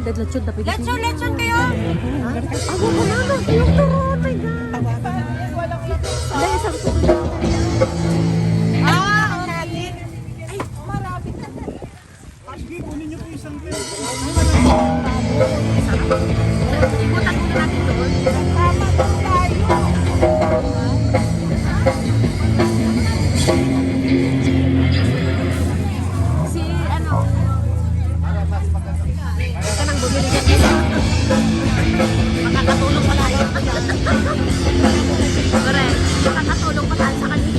Dad lechon tapi. Lechon kayo. Ako mo na yung turo. Oh my God. Dahil isang turo. Natin. Ay, marami ka. Sige, kunin niyo po isang Ibutan muna natin doon. Tama po tayo. Si ano? Ka nang bumili yan dito. Makakatulong pala yun. Correct. Makakatulong pa tayo sa kanila.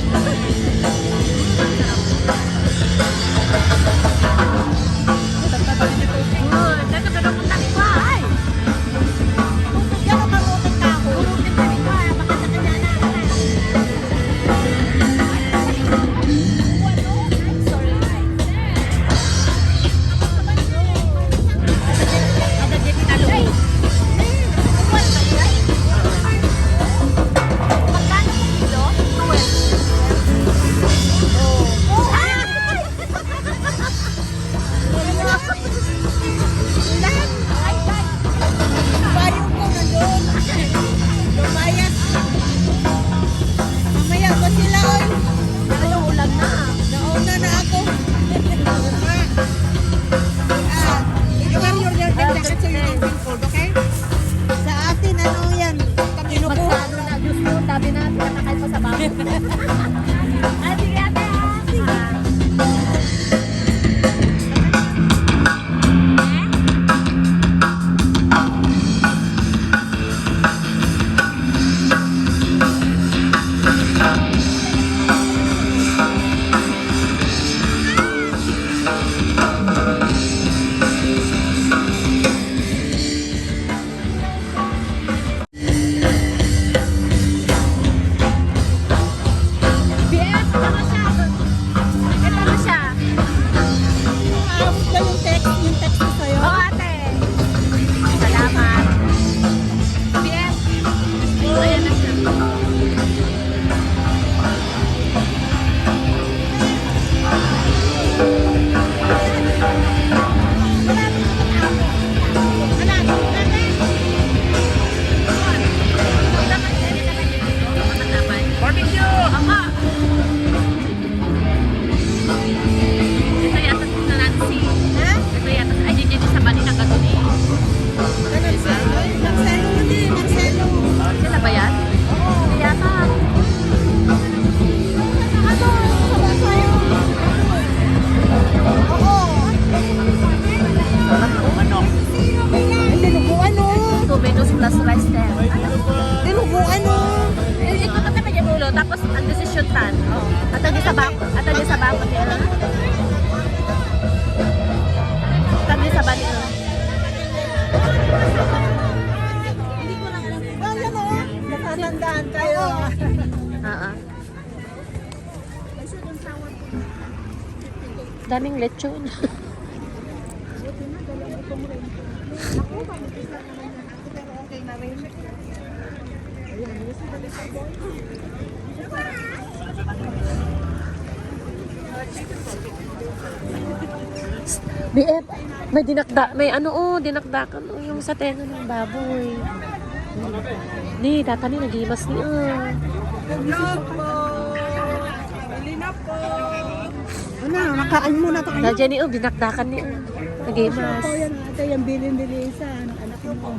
Tapos ang decision tan. At ang sa bako, niya. Tagi sa bali. Hindi ko lang alam. Yan o. Nakatandaan kayo. Daming lechon. Okay na rin. BF, may dinakdakan yung sa tenga ng baboy. Ni, data ni nagimas ni Hello po. Bili na po. Ano, nakaan muna tayo. Nadya ni dinakdakan ni nagimas. Yan ate, yung bilin-bili sa anak mo.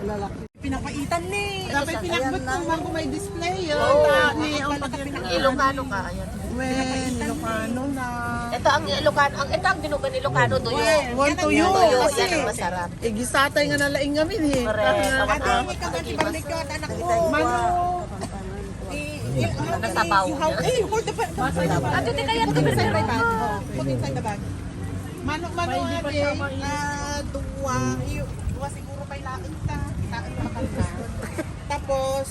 Lalaki. Pinapaitan ni. Dapat pinakbot kung man kung may display yun. Ilocano ka, ayan. When, Ilocano na. Ito ang Ilocano, ito ang dinugan ni Ilocano tuyo. One tuyo. Tuyo, Kasi, yan ang masarap. gisatay nga nalaing ngamin eh. Correct. Ate, may kabalik ka, anak ko. Mano. Nasabaw niya. Hold the bag. Ate, di kaya Put inside my bag. Put inside the bag. Mano, ate, duwa siguro pa ilain ka. Ilain ka makalita. Tapos,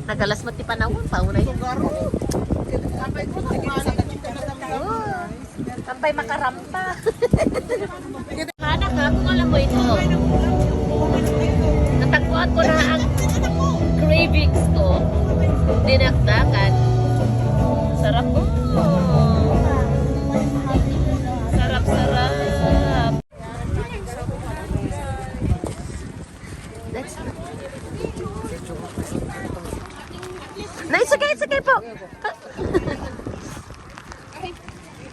nagalas mati panahon, paunay. sugaro. Kapay ko, sa kachika na naman. Kampay makarampa. Hanak ha, kung alam mo ito. Natagpuan ko na ang cravings ko. Dinakdakan. Sarap po. Sarap-sarap. It's okay po.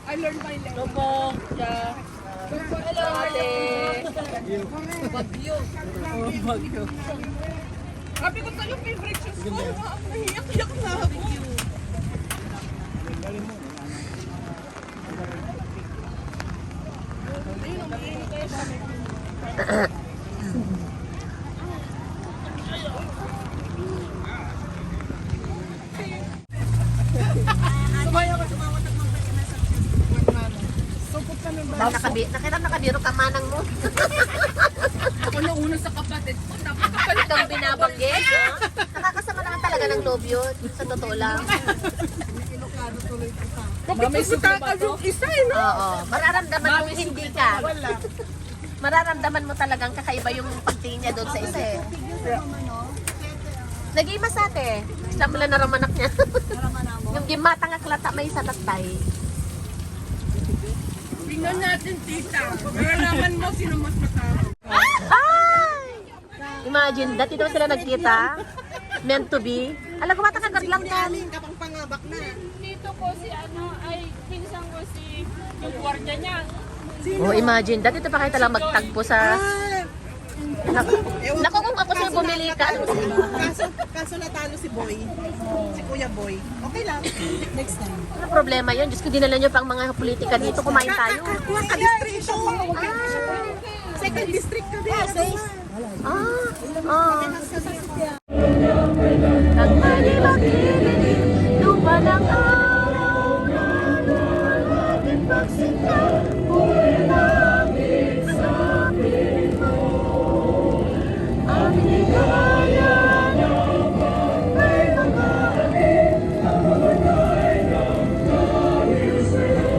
I learned my lesson. Lobo, yeah. Hello, ate. Bagyo. Oh, bagyo. Sabi ko sa'yo, favorite shoes ko. Nahiyak-iyak na ako. Sumaya ka, sumawat at mag-SMS sa supot ka ng Nakita nakabiro ka manang mo. Ako na una sa kapatid ko. Kapalit kang binabanggit. No? Nakakasama naman talaga ng loob yun. Sa totoo lang. May sutakal yung isa eh, no? Oo. Mararamdaman mo hindi ka. Mararamdaman mo talagang kakaiba yung pagtingin niya doon sa isa eh. Nag-imas ate. Saan mo lang naramanak niya? Yung gimatang aklata may isa tatay. Tingnan natin, tita. Maralaman mo sino mas matalo. Ay! Imagine, dati daw sila nagkita. Meant to be. Alam ko, matakagat lang yan. Ka pang pangabak na. Dito ko si pinsan ko si yung gwardiya niya. Oh, imagine, dati ito pa kayo talang magtagpo sa... Naku, kung ako sa'yo bumili ka. Kaso natalo si Boy. Si Kuya Boy. Okay lang. Next time. Ano problema yun? Diyos ko, dinala nyo pang mga politika dito. Kumain tayo. Kuha ka district ito. Second district ka din. Nagmalimakilig, lupa ng araw na natin pagsinta, huli namin sa pino. Aming kabayan, may mga alin, namatay ng dahil sa'yo.